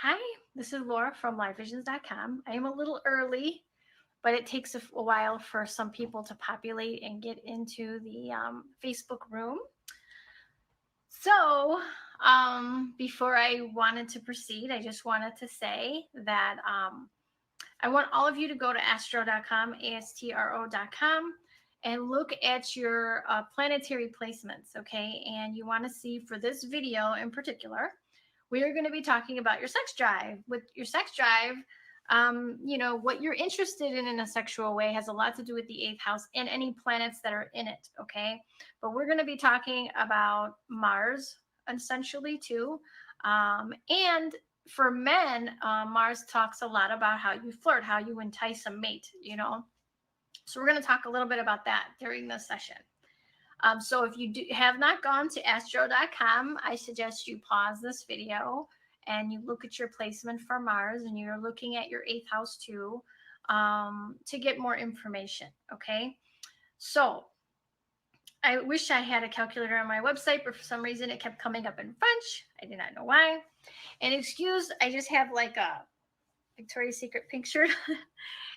Hi, this is Laura from LiveVisions.com. I am a little early, but it takes a while for some people to populate and get into the Facebook room. So, before I wanted to proceed, I just wanted to say that I want all of you to go to astro.com, astro.com, and look at your planetary placements, okay? And you want to see for this video in particular, we are going to be talking about your sex drive. With your sex drive, what you're interested in a sexual way has a lot to do with the eighth house and any planets that are in it, okay? But we're going to be talking about Mars essentially too. And for men, Mars talks a lot about how you flirt, how you entice a mate. So we're going to talk a little bit about that during this session. So if you have not gone to astro.com, I suggest you pause this video and you look at your placement for Mars, and you're looking at your eighth house too, to get more information. Okay. So I wish I had a calculator on my website, but for some reason it kept coming up in French. I do not know why. And excuse, I just have like a Victoria's Secret pink shirt.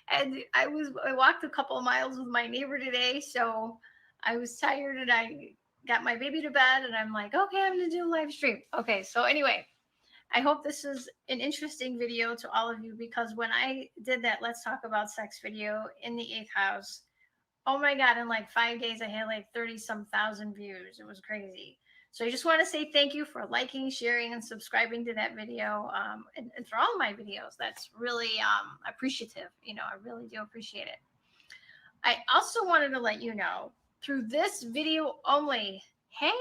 And I walked a couple of miles with my neighbor today, so I was tired and I got my baby to bed, and I'm like, okay, I'm gonna do a live stream. Okay, so anyway, I hope this is an interesting video to all of you, because when I did that Let's Talk About Sex video in the eighth house, oh my God, in like 5 days, I had like 30 some thousand views. It was crazy. So I just want to say thank you for liking, sharing, and subscribing to that video, and for all my videos. That's really appreciative. I really do appreciate it. I also wanted to let you know through this video only. Hey,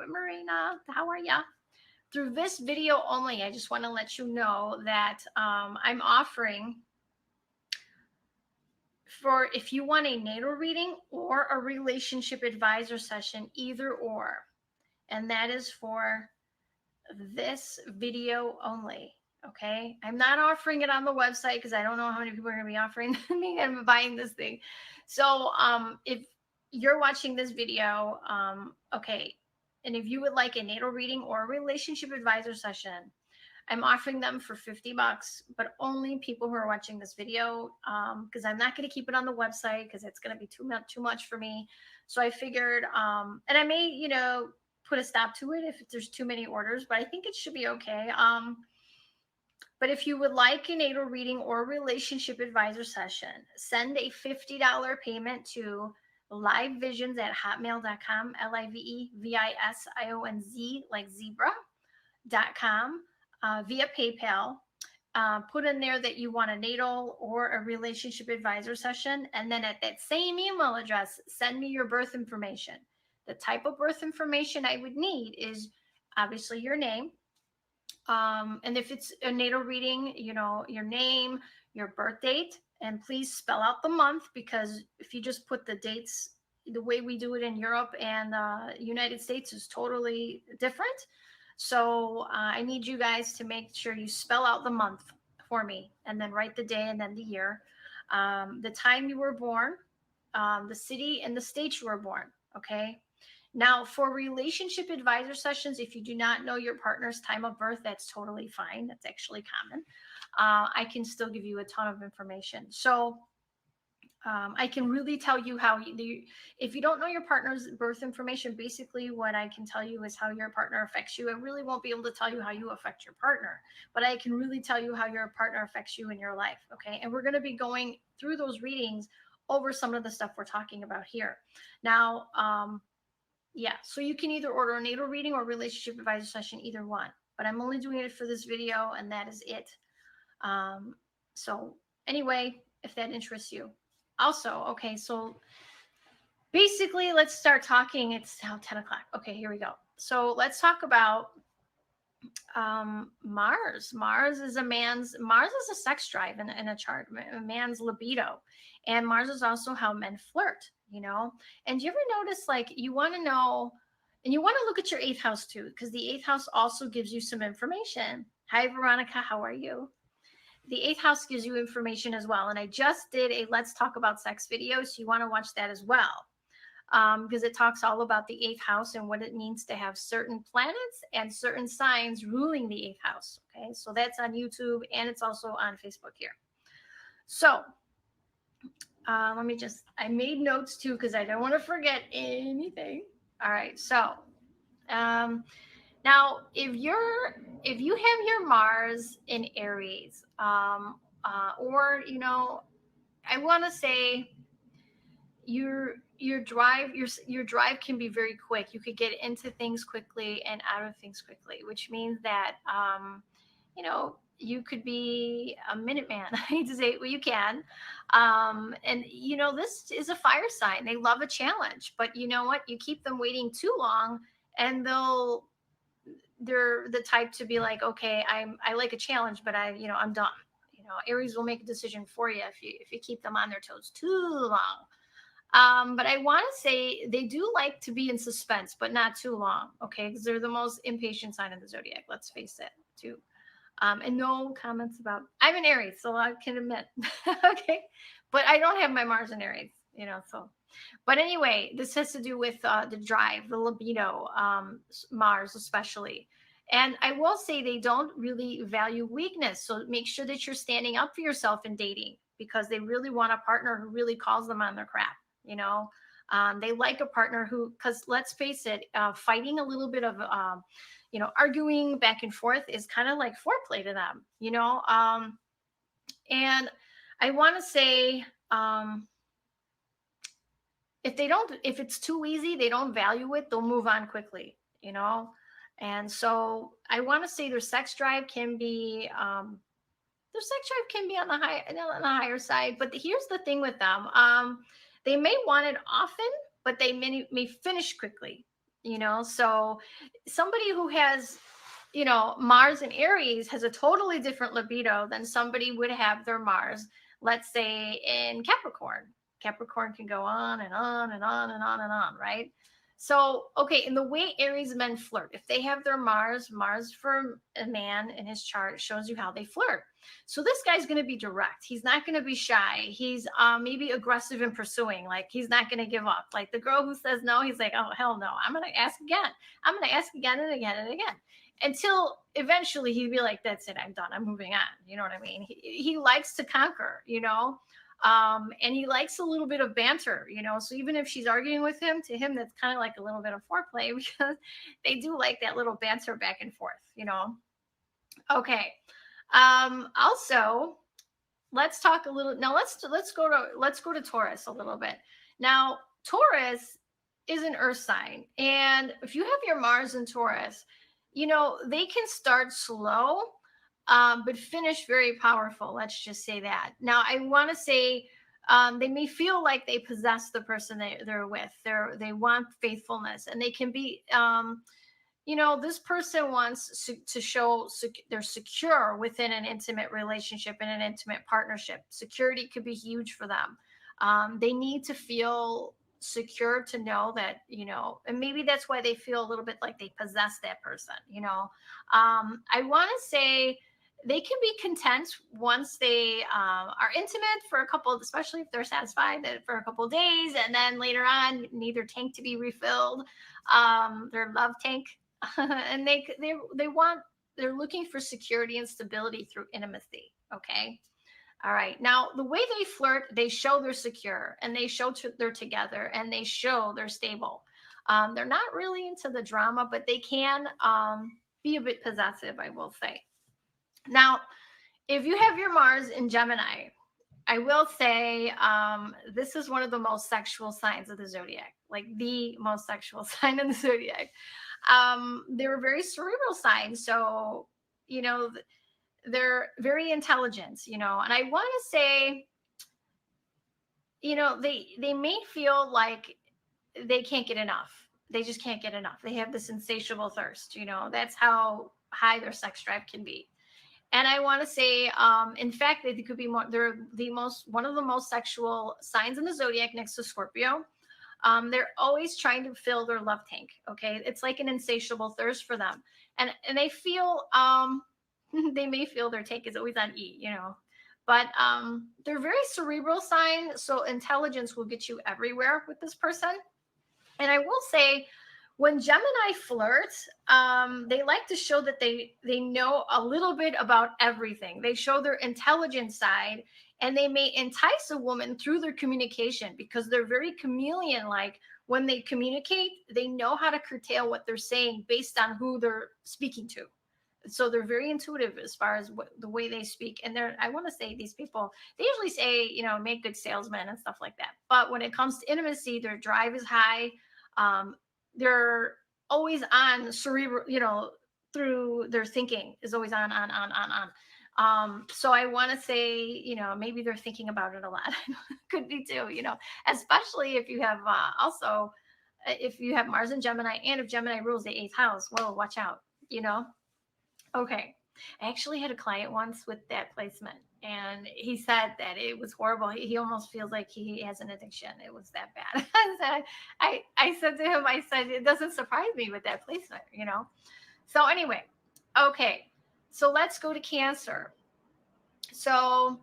Marina, how are ya? Through this video only, I just want to let you know that I'm offering, for if you want a natal reading or a relationship advisor session, either or. And that is for this video only. Okay. I'm not offering it on the website because I don't know how many people are going to be offering me and buying this thing. So if you're watching this video, okay, and if you would like a natal reading or a relationship advisor session, I'm offering them for $50, but only people who are watching this video, because I'm not going to keep it on the website because it's going to be too much for me. So I figured, and I may, put a stop to it if there's too many orders, but I think it should be okay. But if you would like a natal reading or relationship advisor session, send a $50 payment to livevisions@hotmail.com, LIVEVISIONZ, like zebra.com, via PayPal. Put in there that you want a natal or a relationship advisor session. And then at that same email address, send me your birth information. The type of birth information I would need is obviously your name. And if it's a natal reading, your name, your birth date, and please spell out the month, because if you just put the dates, the way we do it in Europe and United States is totally different. So I need you guys to make sure you spell out the month for me, and then write the day and then the year, the time you were born, the city and the state you were born. Okay. Now, for relationship advisor sessions, if you do not know your partner's time of birth, that's totally fine. That's actually common. I can still give you a ton of information. So I can really tell you if you don't know your partner's birth information, basically what I can tell you is how your partner affects you. I really won't be able to tell you how you affect your partner, but I can really tell you how your partner affects you in your life. Okay. And we're going to be going through those readings over some of the stuff we're talking about here. Now, yeah, so you can either order a natal reading or relationship advisor session, either one. But I'm only doing it for this video, and that is it. So anyway, if that interests you. Also, okay, so basically, let's start talking. It's now 10 o'clock. Okay, here we go. So let's talk about Mars. Mars is a sex drive in a chart, a man's libido. And Mars is also how men flirt, And do you ever notice, like, you want to know, and you want to look at your eighth house too, because the eighth house also gives you some information. Hi, Veronica, how are you? The eighth house gives you information as well. And I just did a Let's Talk About Sex video, so you want to watch that as well. because it talks all about the eighth house and what it means to have certain planets and certain signs ruling the eighth house. Okay, so that's on YouTube and it's also on Facebook here. So I made notes too because I don't want to forget anything. All right, so now if you have your Mars in Aries, or I want to say your drive can be very quick. You could get into things quickly and out of things quickly, which means that you could be a Minuteman. I hate to say it, well, you can. And this is a fire sign. They love a challenge, but you know what? You keep them waiting too long, and they're the type to be like, okay, I like a challenge, but I'm done. Aries will make a decision for you if you keep them on their toes too long. But I want to say they do like to be in suspense, but not too long. Okay, because they're the most impatient sign of the zodiac. Let's face it, too. And no comments about I'm in Aries, so I can admit. Okay, but I don't have my Mars in Aries, so. But anyway, this has to do with the drive, the libido, Mars especially. And I will say they don't really value weakness. So make sure that you're standing up for yourself in dating because they really want a partner who really calls them on their crap. They like a partner who, because let's face it, fighting a little bit of, arguing back and forth is kind of like foreplay to them, and I want to say, if it's too easy, they don't value it, they'll move on quickly, and so I want to say their sex drive can be, on the higher side, but here's the thing with them. They may want it often, but they may finish quickly, so somebody who has, Mars and Aries has a totally different libido than somebody would have their Mars, let's say, in Capricorn. Capricorn can go on and on and on and on and on, right? So, okay, in the way Aries men flirt, if they have their Mars for a man in his chart shows you how they flirt. So this guy's going to be direct. He's not going to be shy. He's maybe aggressive in pursuing. Like, he's not going to give up. Like the girl who says no, he's like, oh, hell no. I'm going to ask again. I'm going to ask again and again and again. Until eventually he'd be like, that's it. I'm done. I'm moving on. You know what I mean? He likes to conquer, and he likes a little bit of banter, so even if she's arguing with him, to him that's kind of like a little bit of foreplay because they do like that little banter back and forth. Okay. Also, let's talk a little now. Let's go to Taurus a little bit. Now, Taurus is an earth sign, and if you have your Mars in Taurus, they can start slow, but finish very powerful. Let's just say that. Now, I want to say they may feel like they possess the person they're with. They want faithfulness, and they can be, this person wants to show they're secure within an intimate relationship and an intimate partnership. Security could be huge for them. They need to feel secure to know that, and maybe that's why they feel a little bit like they possess that person. I want to say they can be content once they are intimate for a couple, especially if they're satisfied, that for a couple of days, and then later on need their tank to be refilled, their love tank, and they're looking for security and stability through intimacy. Okay. All right. Now, the way they flirt, they show they're secure, and they show they're together, and they show they're stable. They're not really into the drama, but they can be a bit possessive, I will say. Now, if you have your Mars in Gemini, I will say this is one of the most sexual signs of the zodiac, like the most sexual sign in the zodiac. They're a very cerebral sign, so they're very intelligent, and I want to say, they may feel like they can't get enough. They just can't get enough. They have this insatiable thirst, that's how high their sex drive can be. And I want to say, in fact, they could be more. They're one of the most sexual signs in the zodiac, next to Scorpio. They're always trying to fill their love tank. Okay, it's like an insatiable thirst for them, and they feel, they may feel their tank is always on E, but they're very cerebral sign. So intelligence will get you everywhere with this person. And I will say, when Gemini flirts, they like to show that they know a little bit about everything. They show their intelligent side, and they may entice a woman through their communication because they're very chameleon like. When they communicate, they know how to curtail what they're saying based on who they're speaking to. So they're very intuitive as far as the way they speak. And they're, I want to say, these people, they usually say, make good salesmen and stuff like that. But when it comes to intimacy, their drive is high. um, they're always on cerebral, through their thinking is always on. So I want to say, maybe they're thinking about it a lot. Could be too, especially if you have also if you have Mars and Gemini, and if Gemini rules the eighth house, well, watch out, you know. Okay. I actually had a client once with that placement, and he said that it was horrible. He almost feels like he has an addiction. It was that bad. I said to him, I said, it doesn't surprise me with that placement, So anyway, okay. So let's go to Cancer. So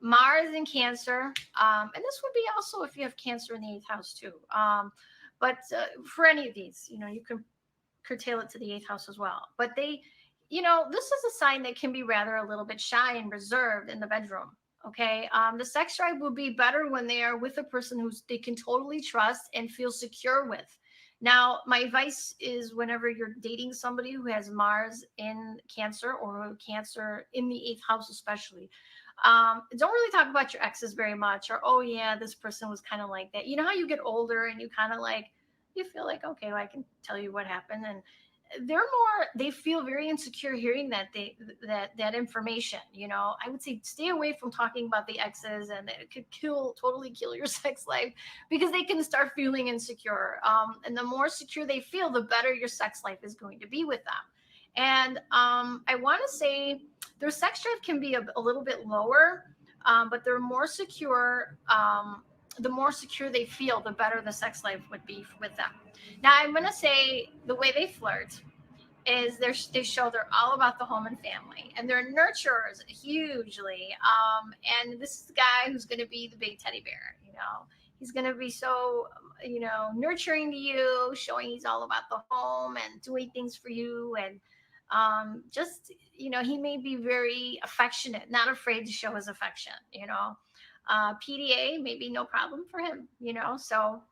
Mars in Cancer, and this would be also if you have Cancer in the eighth house too. But for any of these, you can curtail it to the eighth house as well. But this is a sign that can be rather a little bit shy and reserved in the bedroom. Okay. The sex drive will be better when they are with a person who they can totally trust and feel secure with. Now, my advice is whenever you're dating somebody who has Mars in Cancer or Cancer in the eighth house, especially, don't really talk about your exes very much, or, oh, yeah, this person was kind of like that. You know how you get older and you kind of like, you feel like, okay, well, I can tell you what happened. And they feel very insecure hearing that information. I would say stay away from talking about the exes, and it could totally kill your sex life, because they can start feeling insecure. And the more secure they feel, the better your sex life is going to be with them. And I want to say their sex drive can be a little bit lower, but they're more secure. The more secure they feel, the better the sex life would be with them. Now, I'm going to say the way they flirt is they show they're all about the home and family, and they're nurturers hugely. And this is the guy who's going to be the big teddy bear. He's going to be so, nurturing to you, showing he's all about the home and doing things for you. And just, he may be very affectionate, not afraid to show his affection. PDA, maybe no problem for him, so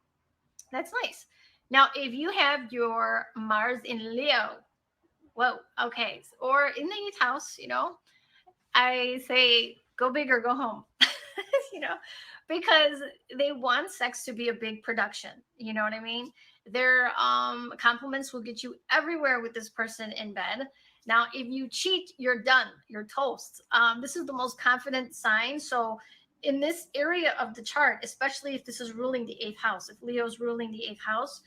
that's nice. Now, if you have your Mars in Leo, whoa, okay, or in the eighth house, I say go big or go home, you know, because they want sex to be a big production. You know what I mean? Their compliments will get you everywhere with this person in bed. Now, if you cheat, you're done. You're toast. This is the most confident sign. So, in this area of the chart, especially if this is ruling the eighth house, if Leo's ruling the eighth house,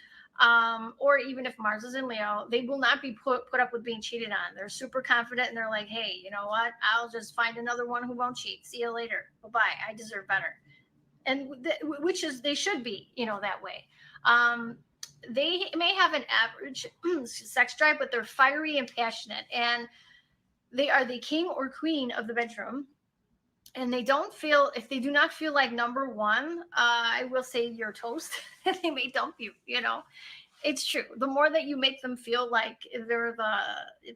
or even if Mars is in Leo, they will not be put up with being cheated on. They're super confident, and they're like, hey, you know what? I'll just find another one who won't cheat. See you later. Bye-bye. I deserve better. And which is, they should be, that way. They may have an average sex drive, but they're fiery and passionate, and they are the king or queen of the bedroom. And if they do not feel like number one, I will say you're toast. They may dump you. It's true. The more that you make them feel like they're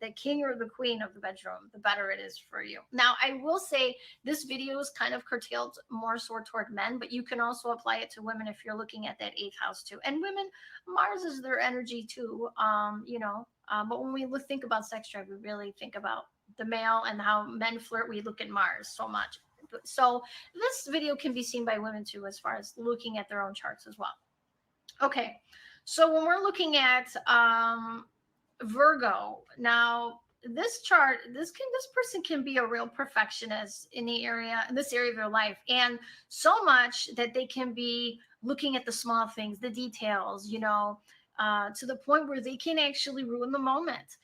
the king or the queen of the bedroom, the better it is for you. Now, I will say this video is kind of curtailed more so toward men, but you can also apply it to women if you're looking at that eighth house too. And women, Mars is their energy too. But when we think about sex drive, we really think about the male and how men flirt. We look at Mars so much. So this video can be seen by women too, as far as looking at their own charts as well. Okay. So when we're looking at Virgo, now this chart, this person can be a real perfectionist in this area of their life, and so much that they can be looking at the small things, the details, to the point where they can actually ruin the moment.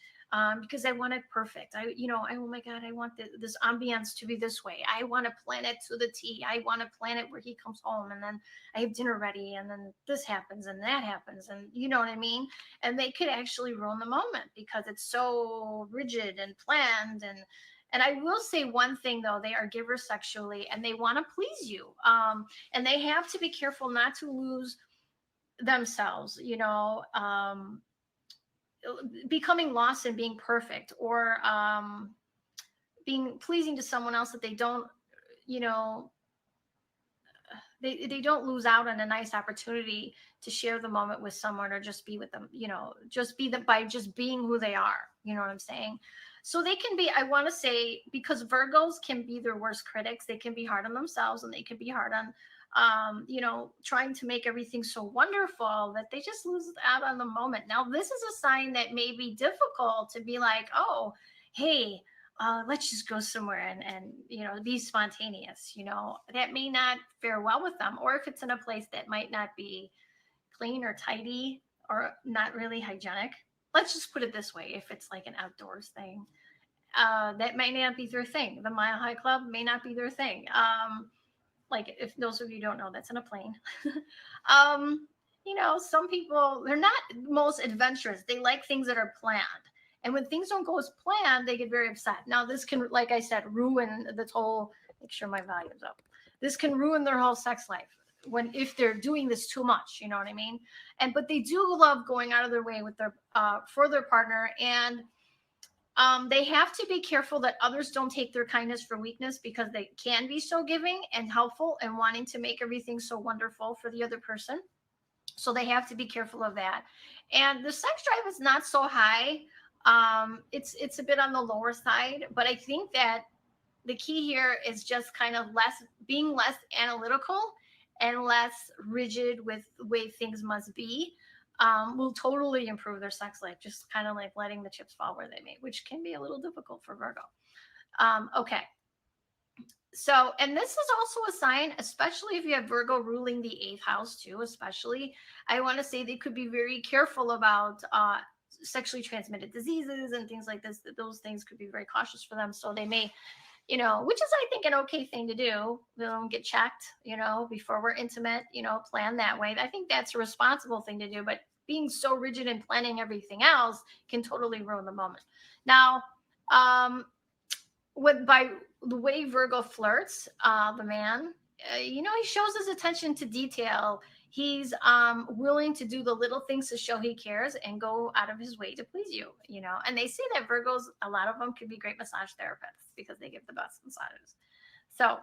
Because I want it perfect. Oh my God, I want this ambiance to be this way. I want to plan it to the T. I want to plan it where he comes home, and then I have dinner ready, and then this happens and that happens, and you know what I mean? And they could actually ruin the moment because it's so rigid and planned. And I will say one thing though, they are givers sexually, and they want to please you. And they have to be careful not to lose themselves, becoming lost in being perfect, or being pleasing to someone else, that they don't, you know, they don't lose out on a nice opportunity to share the moment with someone, or just be with them, just be them by just being who they are. You know what I'm saying? So they can be, I want to say, because Virgos can be their worst critics, they can be hard on themselves, and they can be hard on, trying to make everything so wonderful that they just lose out on the moment. Now, this is a sign that may be difficult to be like, oh, hey, let's just go somewhere and be spontaneous. That may not fare well with them, or if it's in a place that might not be clean or tidy, or not really hygienic. Let's just put it this way: if it's like an outdoors thing, that may not be their thing. The Mile High Club may not be their thing. Like, if those of you don't know, that's in a plane. um, some people, they're not most adventurous. They like things that are planned. And when things don't go as planned, they get very upset. Now, this can, like I said, ruin this whole, make sure my volume's up. This can ruin their whole sex life if they're doing this too much, you know what I mean? But they do love going out of their way with their, for their partner. And they have to be careful that others don't take their kindness for weakness, because they can be so giving and helpful and wanting to make everything so wonderful for the other person. So they have to be careful of that. And the sex drive is not so high. It's a bit on the lower side, but I think that the key here is just kind of being less analytical and less rigid with the way things must be. Will totally improve their sex life. Just kind of like letting the chips fall where they may, which can be a little difficult for Virgo. Okay. So, and this is also a sign, especially if you have Virgo ruling the 8th house too, especially, I want to say they could be very careful about sexually transmitted diseases and things like this, that those things could be very cautious for them. So they may, which is, I think, an okay thing to do. We don't get checked, before we're intimate, plan that way. I think that's a responsible thing to do, but being so rigid and planning everything else can totally ruin the moment. Now, by the way Virgo flirts, the man, he shows his attention to detail. He's willing to do the little things to show he cares and go out of his way to please you, And they say that Virgos, a lot of them could be great massage therapists because they give the best massages. So,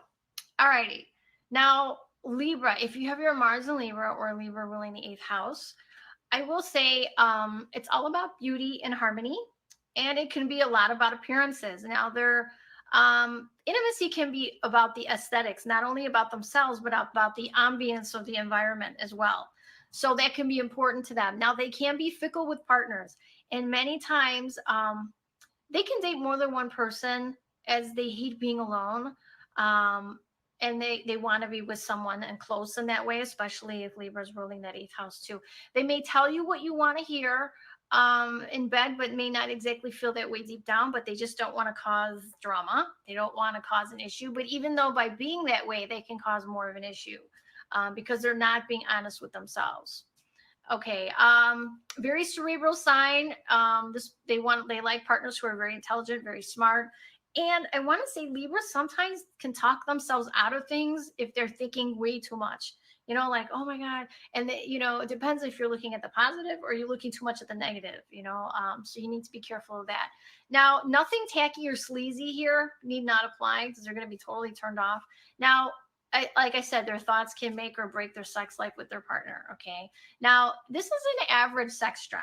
all righty. Now, Libra, if you have your Mars in Libra, or Libra ruling the 8th house, I will say it's all about beauty and harmony, and it can be a lot about appearances. Now, intimacy can be about the aesthetics, not only about themselves, but about the ambience of the environment as well. So that can be important to them. Now, they can be fickle with partners, and many times they can date more than one person, as they hate being alone. And they want to be with someone and close in that way, especially if Libra's ruling that 8th house too. They may tell you what you want to hear in bed, but may not exactly feel that way deep down, but they just don't want to cause drama. They don't want to cause an issue. But even though by being that way, they can cause more of an issue because they're not being honest with themselves. Okay. Very cerebral sign. They like partners who are very intelligent, very smart. And I want to say Libra sometimes can talk themselves out of things if they're thinking way too much, like, oh my God. And it depends if you're looking at the positive or you're looking too much at the negative, so you need to be careful of that. Now, nothing tacky or sleazy here need not apply, because they're going to be totally turned off. Now, like I said, their thoughts can make or break their sex life with their partner. Okay. Now, this is an average sex drive.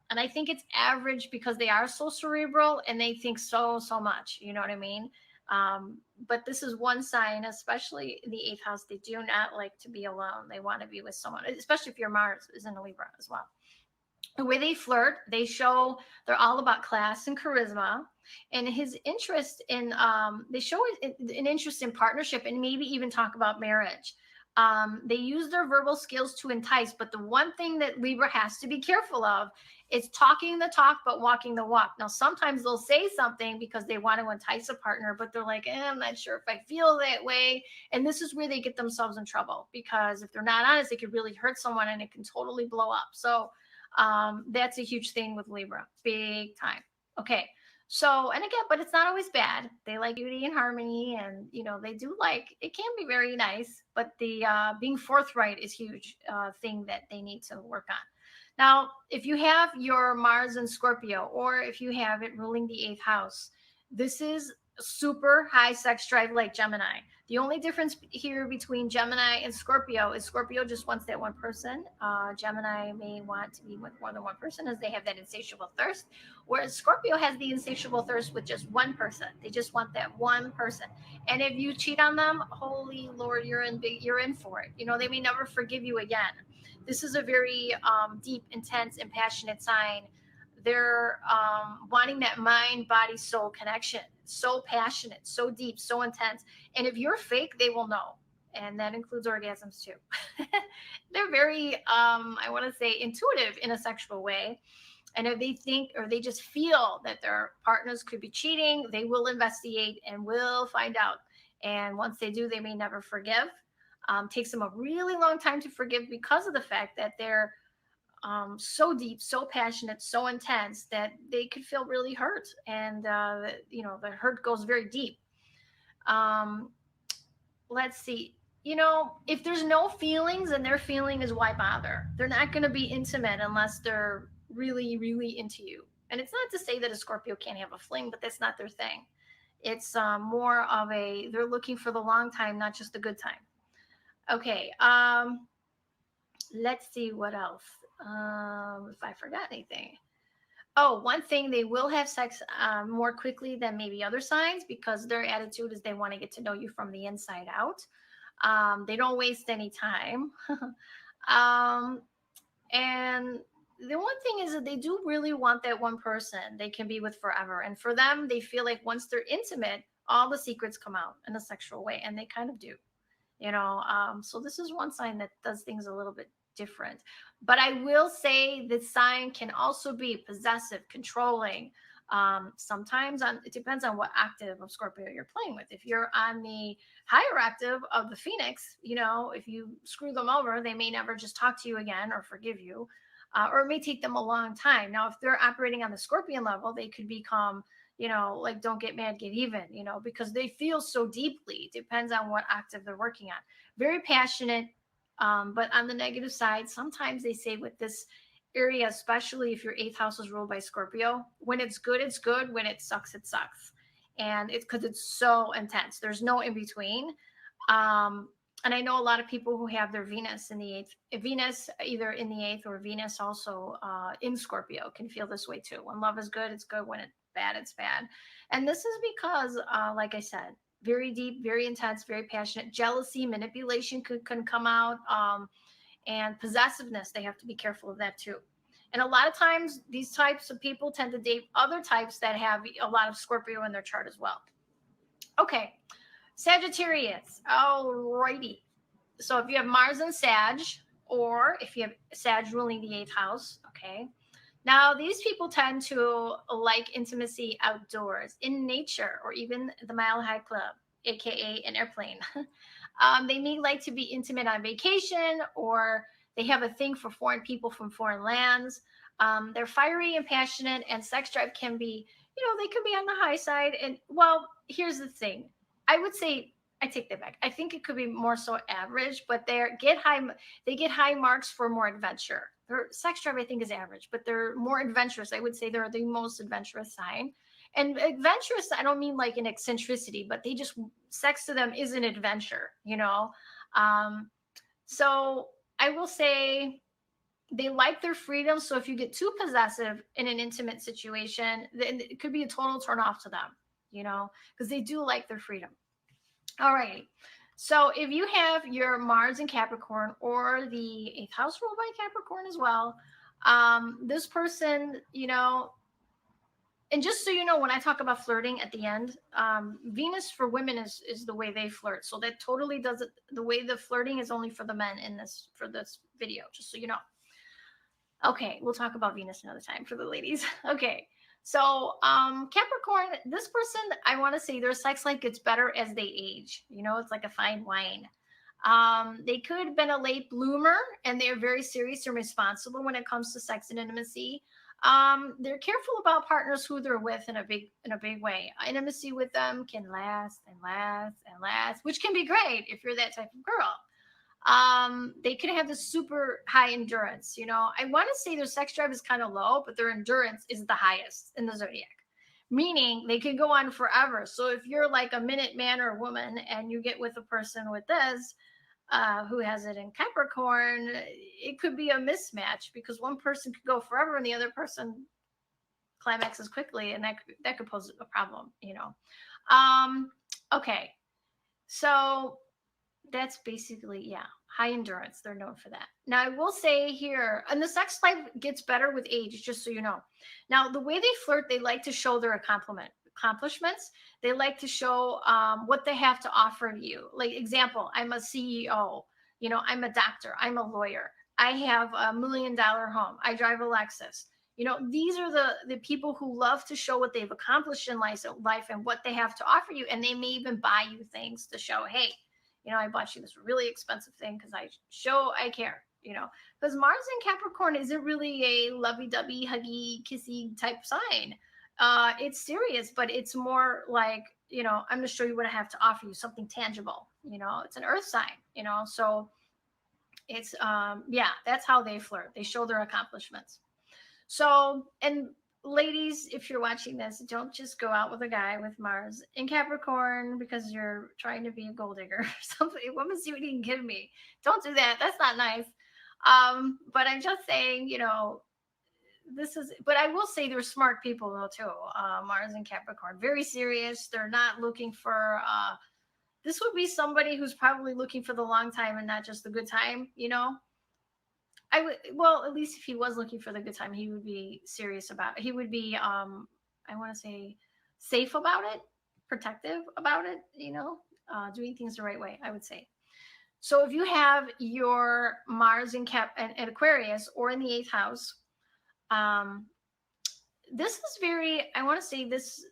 And I think it's average because they are so cerebral and they think so much. You know what I mean? But this is one sign, especially in the 8th house, they do not like to be alone. They want to be with someone, especially if your Mars is in a Libra as well. The way they flirt, they're all about class and charisma, and his interest in, they show an interest in partnership and maybe even talk about marriage. They use their verbal skills to entice, but the one thing that Libra has to be careful of is talking the talk, but walking the walk. Now, sometimes they'll say something because they want to entice a partner, but they're like, I'm not sure if I feel that way. And this is where they get themselves in trouble, because if they're not honest, it could really hurt someone and it can totally blow up. So that's a huge thing with Libra, big time. Okay. So, and again, but it's not always bad. They like beauty and harmony, and they do like it can be very nice. But the being forthright is huge thing that they need to work on. Now, if you have your Mars in Scorpio, or if you have it ruling the eighth house, this is super high sex drive like Gemini. The only difference here between Gemini and Scorpio is Scorpio just wants that one person. Gemini may want to be with more than one person, as they have that insatiable thirst. Whereas Scorpio has the insatiable thirst with just one person. They just want that one person. And if you cheat on them, holy Lord, you're in for it. They may never forgive you again. This is a very deep, intense, and passionate sign. They're wanting that mind, body, soul connection. So passionate, so deep, so intense. And if you're fake, they will know. And that includes orgasms too. They're very, I want to say, intuitive in a sexual way. And if they think or they just feel that their partners could be cheating, they will investigate and will find out. And once they do, they may never forgive. Takes them a really long time to forgive because of the fact that they're so deep, so passionate, so intense that they could feel really hurt. And, the hurt goes very deep. Let's see. If there's no feelings and their feeling is, why bother? They're not going to be intimate unless they're really, really into you. And it's not to say that a Scorpio can't have a fling, but that's not their thing. It's more of they're looking for the long time, not just the good time. Okay. Let's see what else. If I forgot anything. Oh, one thing, they will have sex more quickly than maybe other signs because their attitude is they want to get to know you from the inside out. They don't waste any time. And the one thing is that they do really want that one person they can be with forever. And for them, they feel like once they're intimate, all the secrets come out in a sexual way, and they kind of do. So this is one sign that does things a little bit different. But I will say this sign can also be possessive, controlling. Sometimes it depends on what octave of Scorpio you're playing with. If you're on the higher octave of the Phoenix, if you screw them over, they may never just talk to you again or forgive you. Or it may take them a long time. Now, if they're operating on the Scorpion level, they could become like don't get mad, get even, because they feel so deeply. Depends on what octave they're working on. Very passionate, but on the negative side, sometimes they say with this area, especially if your eighth house is ruled by Scorpio, when it's good, it's good. When it sucks, it sucks. And it's because it's so intense. There's no in between. And I know a lot of people who have their Venus in the eighth, Venus either in the eighth or Venus also in Scorpio can feel this way too. When love is good, it's good. When it's bad, it's bad. And this is because, like I said, very deep, very intense, very passionate. Jealousy, manipulation can come out, and possessiveness. They have to be careful of that too. And a lot of times, these types of people tend to date other types that have a lot of Scorpio in their chart as well. Okay, Sagittarius. Alrighty. So if you have Mars and Sag, or if you have Sag ruling the eighth house, okay. Now, these people tend to like intimacy outdoors, in nature, or even the Mile High Club, aka an airplane. They may like to be intimate on vacation, or they have a thing for foreign people from foreign lands. They're fiery and passionate, and sex drive can be, they could be on the high side. And well, here's the thing. I would say, I take that back. I think it could be more so average, but they get high marks for more adventure. Their sex drive, I think, is average, but they're more adventurous. I would say they're the most adventurous sign. And adventurous, I don't mean like an eccentricity, but sex to them is an adventure, So I will say they like their freedom. So if you get too possessive in an intimate situation, then it could be a total turn off to them, because they do like their freedom. All right. So if you have your Mars in Capricorn, or the eighth house ruled by Capricorn as well, this person, and just so you know, when I talk about flirting at the end, Venus for women is the way they flirt. So that totally does it. The way the flirting is only for the men for this video, just so you know. Okay, we'll talk about Venus another time for the ladies. Okay. So Capricorn, this person, I want to say their sex life gets better as they age. It's like a fine wine. They could have been a late bloomer, and they're very serious and responsible when it comes to sex and intimacy. They're careful about partners who they're with in a big way. Intimacy with them can last and last and last, which can be great if you're that type of girl. They can have this super high endurance. I want to say their sex drive is kind of low, but their endurance is the highest in the zodiac, meaning they can go on forever. So if you're like a minute man or woman and you get with a person with this, who has it in Capricorn, it could be a mismatch because one person could go forever and the other person climaxes quickly, and that could pose a problem. Okay, so that's basically, yeah, high endurance. They're known for that. Now, I will say here, and the sex life gets better with age, just so you know. Now, the way they flirt, they like to show their accomplishments. They like to show what they have to offer you. Like, example, I'm a CEO. I'm a doctor. I'm a lawyer. I have $1 million home. I drive a Lexus. These are the people who love to show what they've accomplished in life and what they have to offer you. And they may even buy you things to show, hey, I bought you this really expensive thing because I care, because Mars in Capricorn isn't really a lovey-dovey, huggy, kissy type sign. It's serious, but it's more like, I'm going to show you what I have to offer you, something tangible. It's an earth sign, so it's, yeah, that's how they flirt. They show their accomplishments. So, and ladies, if you're watching this, don't just go out with a guy with Mars in Capricorn because you're trying to be a gold digger or something. Women see what he can give me. Don't do that. That's not nice. But I'm just saying, but I will say they're smart people though too. Mars and Capricorn, very serious. They're not looking for, this would be somebody who's probably looking for the long time and not just the good time, I would, well, at least if he was looking for the good time, he would be serious about it. He would be, I want to say, safe about it, protective about it, doing things the right way, I would say. So if you have your Mars in and Aquarius or in the 8th house, this is very, I want to say these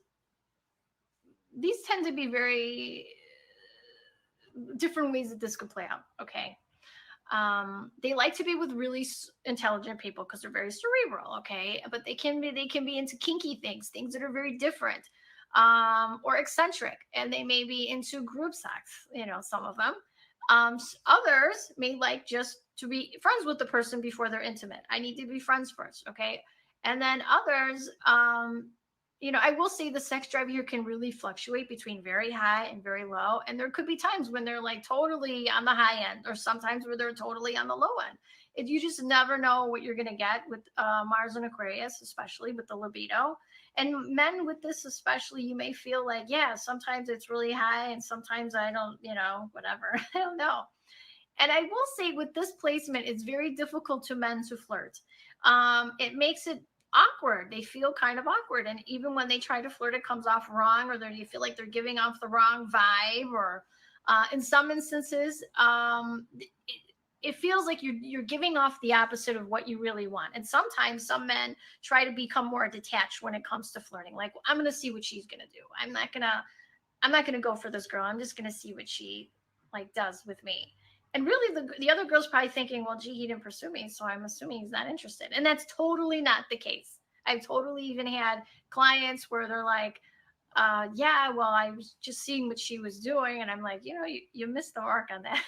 tend to be very different ways that this could play out. Okay. They like to be with really intelligent people because they're very cerebral. Okay. But they can be into kinky things that are very different, or eccentric, and they may be into group sex, some of them. Others may like just to be friends with the person before they're intimate. I need to be friends first. Okay. And then others, I will say the sex drive here can really fluctuate between very high and very low. And there could be times when they're like totally on the high end, or sometimes where they're totally on the low end. You just never know what you're going to get with Mars and Aquarius, especially with the libido. And men with this especially, you may feel like, yeah, sometimes it's really high and sometimes I don't, whatever. I don't know. And I will say with this placement, it's very difficult to men to flirt. It makes it awkward. They feel kind of awkward. And even when they try to flirt, it comes off wrong, or they feel like they're giving off the wrong vibe, or in some instances, it feels like you're giving off the opposite of what you really want. And sometimes some men try to become more detached when it comes to flirting. Like, well, I'm going to see what she's going to do. I'm not going to go for this girl. I'm just going to see what she does with me. And really, the other girl's probably thinking, well, gee, he didn't pursue me, so I'm assuming he's not interested. And that's totally not the case. I've totally even had clients where they're like, yeah, well, I was just seeing what she was doing. And I'm like, you missed the mark on that.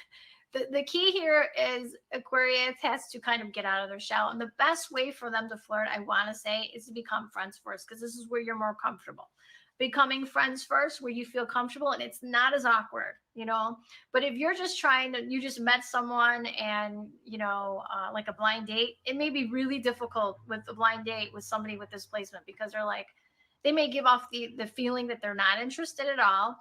The key here is Aquarius has to kind of get out of their shell. And the best way for them to flirt, I want to say, is to become friends first, because this is where you're more comfortable. Becoming friends first, where you feel comfortable and it's not as awkward, but if you're just you just met someone and, like a blind date, it may be really difficult with a blind date with somebody with this placement, because they may give off the feeling that they're not interested at all,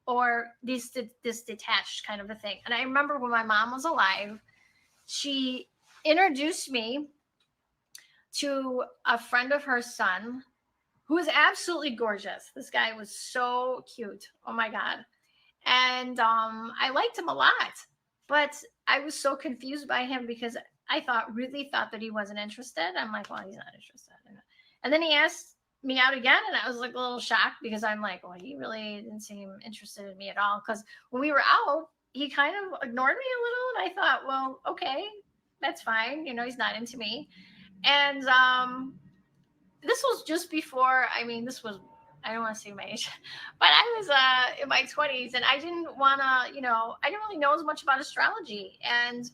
or this detached kind of a thing. And I remember when my mom was alive, she introduced me to a friend of her son, who was absolutely gorgeous. This guy was so cute. Oh my God. And I liked him a lot, but I was so confused by him because I really thought that he wasn't interested. I'm like, well, he's not interested. And then he asked me out again, and I was like a little shocked, because I'm like, well, he really didn't seem interested in me at all. Because when we were out, he kind of ignored me a little, and I thought, well, okay, that's fine. He's not into me. And just before, I mean, this was, I don't want to say my age, but I was in my 20s, and I didn't want to, you know, I didn't really know as much about astrology. And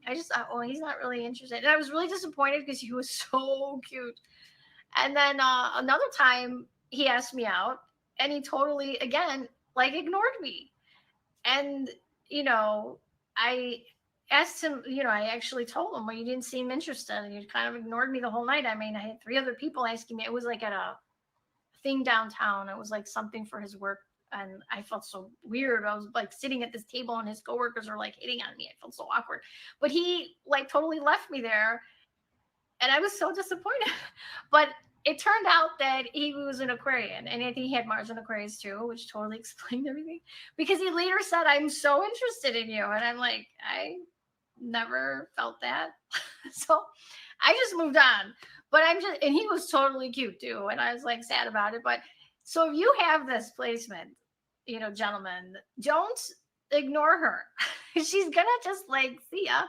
I just thought, oh, he's not really interested. And I was really disappointed because he was so cute. And then another time he asked me out, and he totally, again, like ignored me. And, you know, I asked him, you know, I actually told him, well, you didn't seem interested. And you kind of ignored me the whole night. I mean, I had 3 other people asking me. It was like at a thing downtown. It was like something for his work. And I felt so weird. I was like sitting at this table, and his coworkers were like hitting on me. I felt so awkward. But he like totally left me there. And I was so disappointed. But it turned out that he was an Aquarian, and I think he had Mars in Aquarius too, which totally explained everything. Because he later said, "I'm so interested in you," and I'm like, I never felt that. So I just moved on. But I'm just, and he was totally cute too, and I was like sad about it. But so if you have this placement, you know, gentlemen, don't ignore her. She's gonna just like see ya.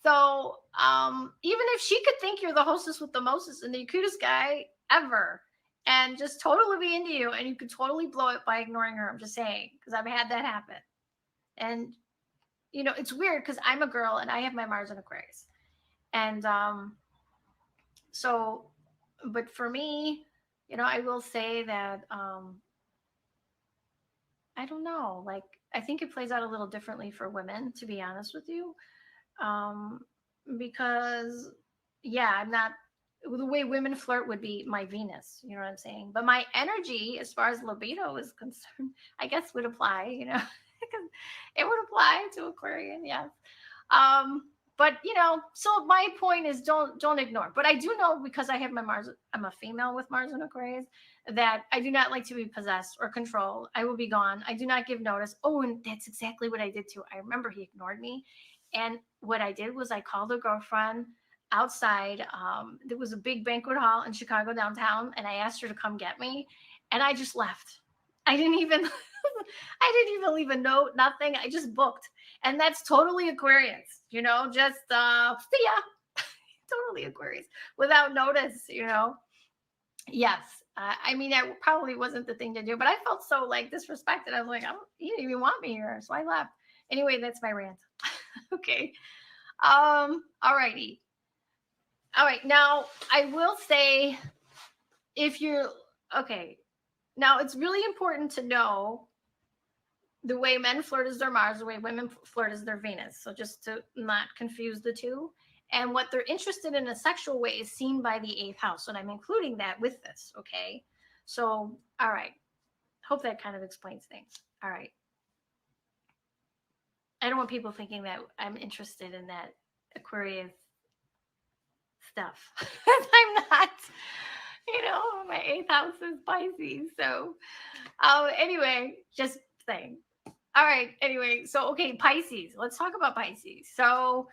So even if she could think you're the hostess with the mostest and the cutest guy ever, and just totally be into you, and you could totally blow it by ignoring her. I'm just saying, because I've had that happen. And you know, it's weird because I'm a girl and I have my Mars in Aquarius. And so, but for me, you know, I will say that I don't know, like I think it plays out a little differently for women, to be honest with you. Um, because yeah, I'm not, the way women flirt would be my Venus, you know what I'm saying? But my energy, as far as libido is concerned, I guess would apply, you know, because it would apply to Aquarian, yes. But you know, so my point is don't ignore. But I do know, because I have my Mars, I'm a female with Mars and Aquarius, that I do not like to be possessed or controlled. I will be gone. I do not give notice. Oh, and that's exactly what I did too. I remember he ignored me. And what I did was I called a girlfriend outside. There was a big banquet hall in Chicago downtown, and I asked her to come get me, and I just left. I didn't even I didn't even leave a note, nothing. I just booked. And that's totally Aquarius, you know, just see ya. Totally Aquarius without notice, you know. Yes. I mean, that probably wasn't the thing to do, but I felt so like disrespected. I was like, I don't, you didn't even want me here. So I left. Anyway, that's my rant. Okay. All righty. All right. Now I will say, if you're okay, now it's really important to know the way men flirt is their Mars, the way women flirt is their Venus. So just to not confuse the two. And what they're interested in a sexual way is seen by the 8th house. And I'm including that with this. Okay. So, all right. Hope that kind of explains things. All right. I don't want people thinking that I'm interested in that Aquarius stuff. I'm not, you know, my 8th house is Pisces. So, anyway, just saying. All right. Anyway, so okay, Pisces. Let's talk about Pisces. So,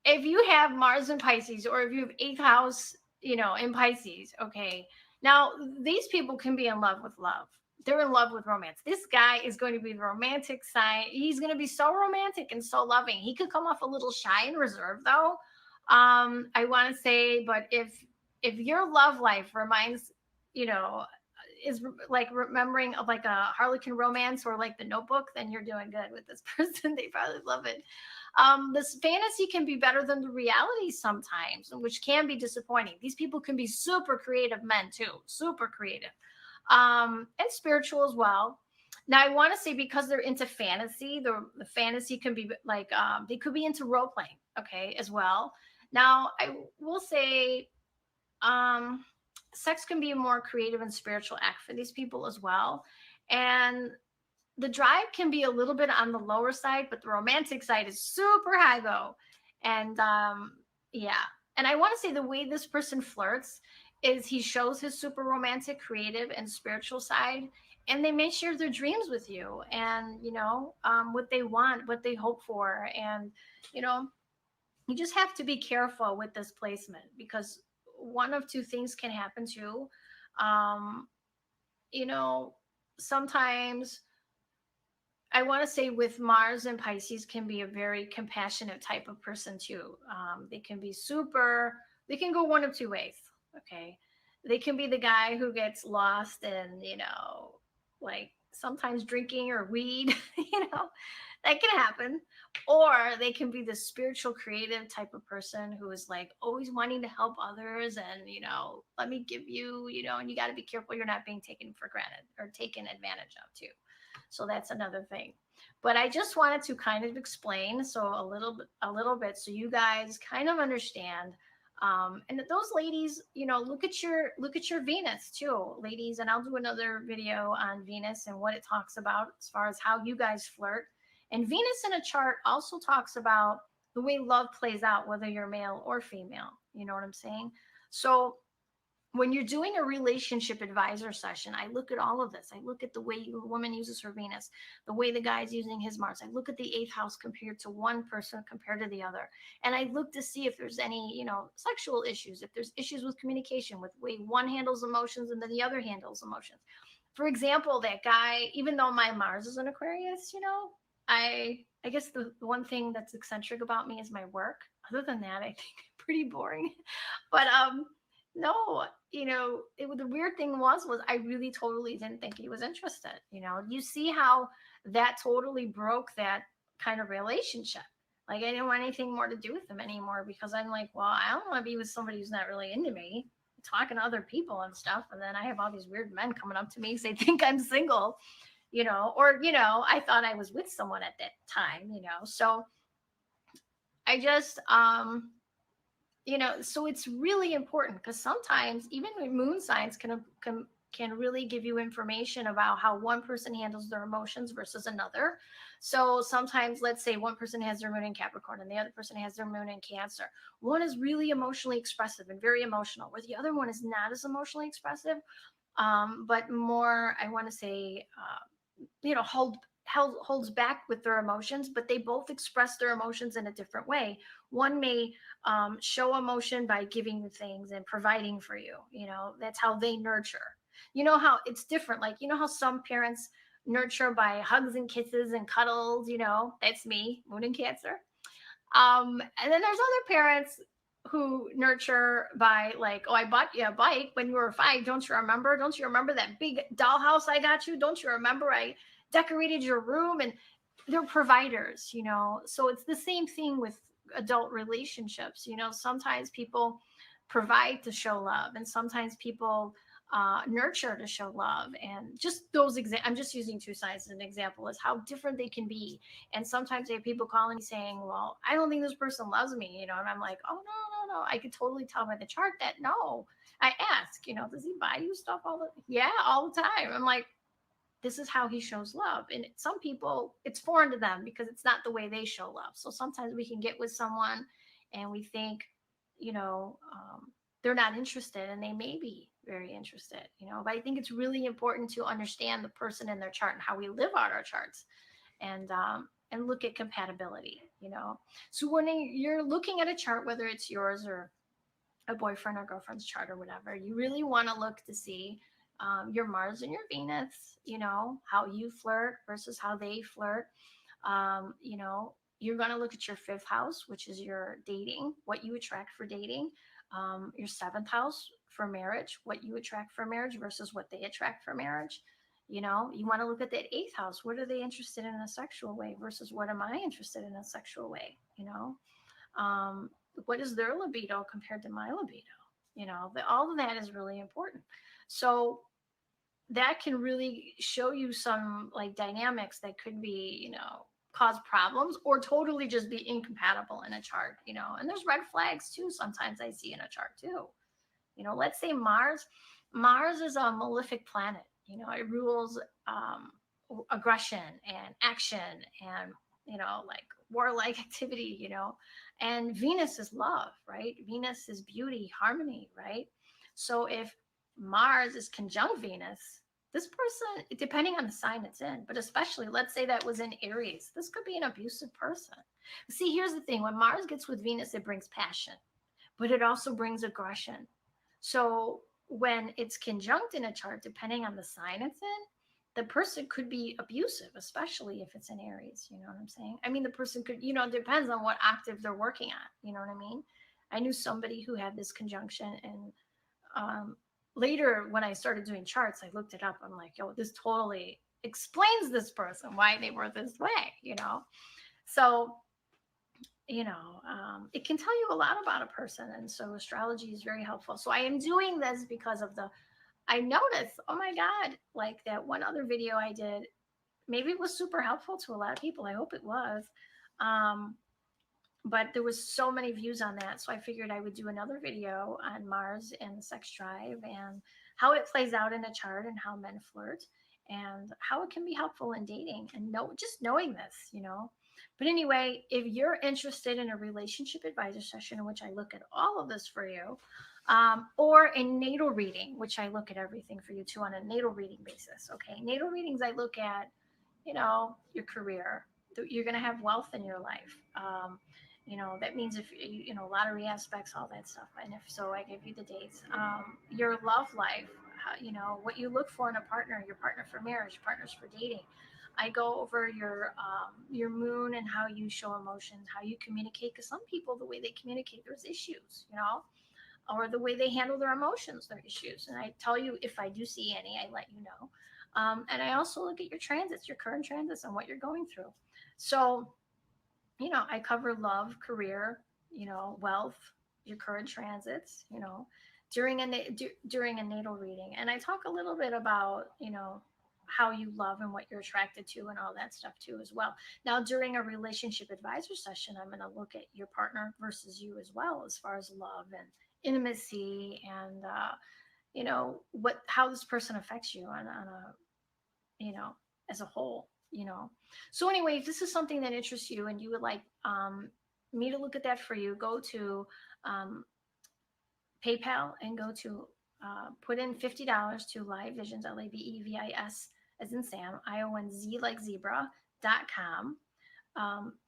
if you have Mars in Pisces, or if you have 8th house, you know, in Pisces, okay. Now, these people can be in love with love. They're in love with romance. This guy is going to be the romantic sign. He's going to be so romantic and so loving. He could come off a little shy and reserved, though. I want to say, but if your love life reminds, you know, is like remembering of like a Harlequin romance or like The Notebook, then you're doing good with this person. They probably love it. This fantasy can be better than the reality sometimes, which can be disappointing. These people can be super creative men too, super creative, and spiritual as well. Now, I want to say, because they're into fantasy, the fantasy can be like, they could be into role playing, okay, as well. Now, I will say, sex can be a more creative and spiritual act for these people as well. And the drive can be a little bit on the lower side, but the romantic side is super high though. And yeah. And I want to say, the way this person flirts is he shows his super romantic, creative, and spiritual side. And they may share their dreams with you, and, you know, what they want, what they hope for. And, you know, you just have to be careful with this placement, because one of two things can happen too. Um, you know, sometimes I want to say, with Mars and Pisces, can be a very compassionate type of person too. They can be super, they can go one of two ways. Okay. They can be the guy who gets lost in, like sometimes drinking or weed, that can happen. Or they can be the spiritual, creative type of person who is like always wanting to help others and, let me give you, and you got to be careful you're not being taken for granted or taken advantage of too. So that's another thing. But I just wanted to kind of explain a little bit so you guys kind of understand. And those ladies, look at your Venus too, ladies. And I'll do another video on Venus and what it talks about as far as how you guys flirt. And Venus in a chart also talks about the way love plays out, whether you're male or female. You know what I'm saying? So when you're doing a relationship advisor session, I look at all of this. I look at the way the woman uses her Venus, the way the guy's using his Mars. I look at the eighth house compared to one person compared to the other. And I look to see if there's any, sexual issues, if there's issues with communication, with the way one handles emotions and then the other handles emotions. For example, that guy, even though my Mars is an Aquarius, I guess the one thing that's eccentric about me is my work. Other than that, I think I'm pretty boring. But no, the weird thing was I really totally didn't think he was interested. You see how that totally broke that kind of relationship. Like I didn't want anything more to do with him anymore because I'm like, well, I don't want to be with somebody who's not really into me, talking to other people and stuff. And then I have all these weird men coming up to me because they think I'm single, or, I thought I was with someone at that time, so I just, so it's really important because sometimes even moon signs can really give you information about how one person handles their emotions versus another. So sometimes, let's say one person has their moon in Capricorn and the other person has their moon in Cancer. One is really emotionally expressive and very emotional, where the other one is not as emotionally expressive, but more, I want to say, holds back with their emotions, but they both express their emotions in a different way. One may show emotion by giving you things and providing for you. That's how they nurture. How it's different. Like, how some parents nurture by hugs and kisses and cuddles. That's me, moon in Cancer. And then there's other parents who nurture by like, oh, I bought you a bike when you were 5. Don't you remember? Don't you remember that big dollhouse I got you? Don't you remember I decorated your room? And they're providers, So it's the same thing with adult relationships. Sometimes people provide to show love, and sometimes people nurture to show love. And just those I'm just using two sides as an example as how different they can be. And sometimes I have people calling me saying, well, I don't think this person loves me, and I'm like, oh, no, I could totally tell by the chart that no. I ask, does he buy you stuff all the time? I'm like, this is how he shows love. And some people, it's foreign to them because it's not the way they show love. So sometimes we can get with someone and we think, they're not interested, and they may be very interested, but I think it's really important to understand the person in their chart and how we live out our charts, and look at compatibility. So when you're looking at a chart, whether it's yours or a boyfriend or girlfriend's chart or whatever, you really want to look to see your Mars and your Venus, how you flirt versus how they flirt. You're going to look at your 5th house, which is your dating, what you attract for dating, your 7th house for marriage, what you attract for marriage versus what they attract for marriage. You want to look at that 8th house. What are they interested in a sexual way versus what am I interested in a sexual way? What is their libido compared to my libido? All of that is really important. So that can really show you some like dynamics that could be, cause problems or totally just be incompatible in a chart, and there's red flags too. Sometimes I see in a chart too. Let's say Mars is a malefic planet. It rules aggression and action and, like warlike activity, and Venus is love, right? Venus is beauty, harmony, right? So if Mars is conjunct Venus, this person, depending on the sign it's in, but especially let's say that was in Aries, this could be an abusive person. See, here's the thing. When Mars gets with Venus, it brings passion, but it also brings aggression. So when it's conjunct in a chart, depending on the sign it's in, the person could be abusive, especially if it's in Aries. You know what I'm saying? I mean, the person could, it depends on what octave they're working at. You know what I mean? I knew somebody who had this conjunction in later when I started doing charts, I looked it up. I'm like, yo, this totally explains this person, why they were this way, you know? So, it can tell you a lot about a person. And so astrology is very helpful. So I am doing this because of I noticed, oh my God, like that one other video I did, maybe it was super helpful to a lot of people. I hope it was. But there was so many views on that. So I figured I would do another video on Mars and the sex drive and how it plays out in a chart and how men flirt and how it can be helpful in dating and just knowing this, But anyway, if you're interested in a relationship advisor session in which I look at all of this for you, or a natal reading, which I look at everything for you too on a natal reading basis. Okay. Natal readings, I look at, your career. You're going to have wealth in your life. That means if lottery aspects, all that stuff. And if so, I give you the dates. Your love life, what you look for in a partner, your partner for marriage, partners for dating. I go over your moon and how you show emotions, how you communicate. Because some people, the way they communicate, there's issues, or the way they handle their emotions, their issues. And I tell you, if I do see any, I let you know. And I also look at your transits, your current transits, and what you're going through. So, I cover love, career, wealth, your current transits, during a natal reading. And I talk a little bit about, how you love and what you're attracted to and all that stuff too as well. Now, during a relationship advisor session, I'm going to look at your partner versus you as well, as far as love and intimacy and, how this person affects you on a, as a whole, So anyway, if this is something that interests you and you would like me to look at that for you, go to PayPal and go to put in $50 to LiveVisions, LAVEVIS as in Sam, IONZ like zebra.com.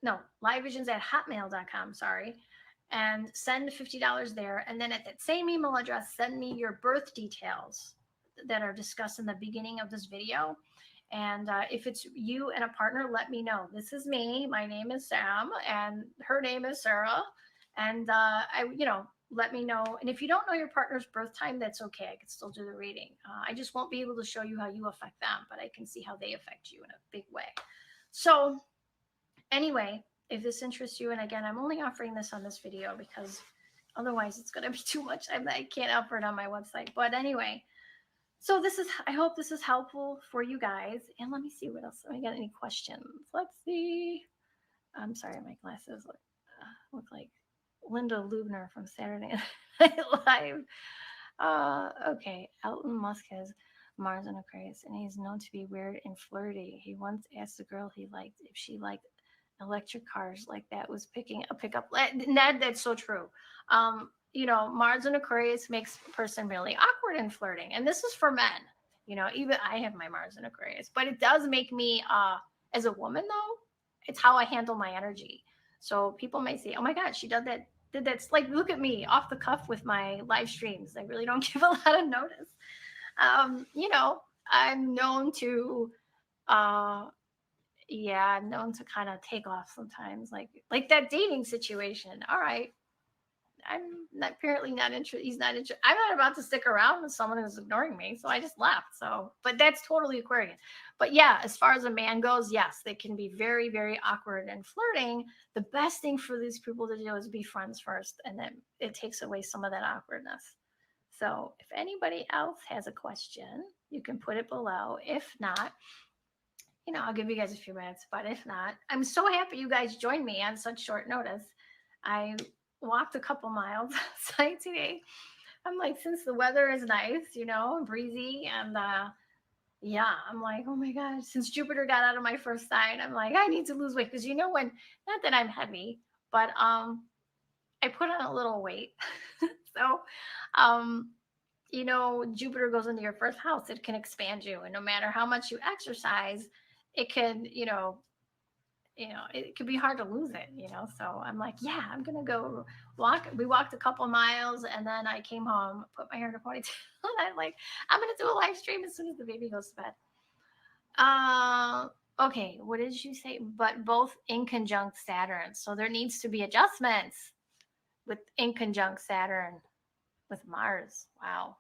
No, LiveVisions at hotmail.com, sorry. And send $50 there. And then at that same email address, send me your birth details that are discussed in the beginning of this video. And if it's you and a partner, let me know. This is me. My name is Sam, and her name is Sarah. And let me know. And if you don't know your partner's birth time, that's okay. I can still do the reading. I just won't be able to show you how you affect them, but I can see how they affect you in a big way. So anyway, if this interests you, and again, I'm only offering this on this video because otherwise it's going to be too much. I can't offer it on my website. But anyway, so I hope this is helpful for you guys. And let me see what else. Have I got any questions? Let's see. I'm sorry, my glasses look like Linda Lubner from Saturday Night Live. Okay, Elon Musk has Mars in Aquarius, and he's known to be weird and flirty. He once asked the girl he liked if she liked electric cars, like that was picking a pickup. Ned, that's so true. Mars in Aquarius makes a person really awkward and flirting, and this is for men. Even I have my Mars in Aquarius, but it does make me, as a woman though, it's how I handle my energy. So people might say, "Oh my God, she did that." Like, look at me off the cuff with my live streams. I really don't give a lot of notice. I'm known to, I'm known to kind of take off sometimes, like that dating situation. All right, apparently not interested. He's not interested. I'm not about to stick around with someone who's ignoring me, so I just left. So, but that's totally Aquarian. But yeah, as far as a man goes, yes, they can be very, very awkward and flirting. The best thing for these people to do is be friends first, and then it takes away some of that awkwardness. So, if anybody else has a question, you can put it below. If not, I'll give you guys a few minutes. But if not, I'm so happy you guys joined me on such short notice. I walked a couple miles outside today. I'm like, since the weather is nice, breezy, and I'm like, oh my gosh, since Jupiter got out of my first sign, I'm like, I need to lose weight because when, not that I'm heavy, but I put on a little weight. So Jupiter goes into your first house, it can expand you, and no matter how much you exercise, it can, it could be hard to lose it, So I'm like, yeah, I'm going to go walk. We walked a couple miles, and then I came home, put my hair in a ponytail, and I'm like, I'm going to do a live stream as soon as the baby goes to bed. Okay, what did you say? But both in conjunct Saturn. So there needs to be adjustments with in conjunct Saturn with Mars. Wow.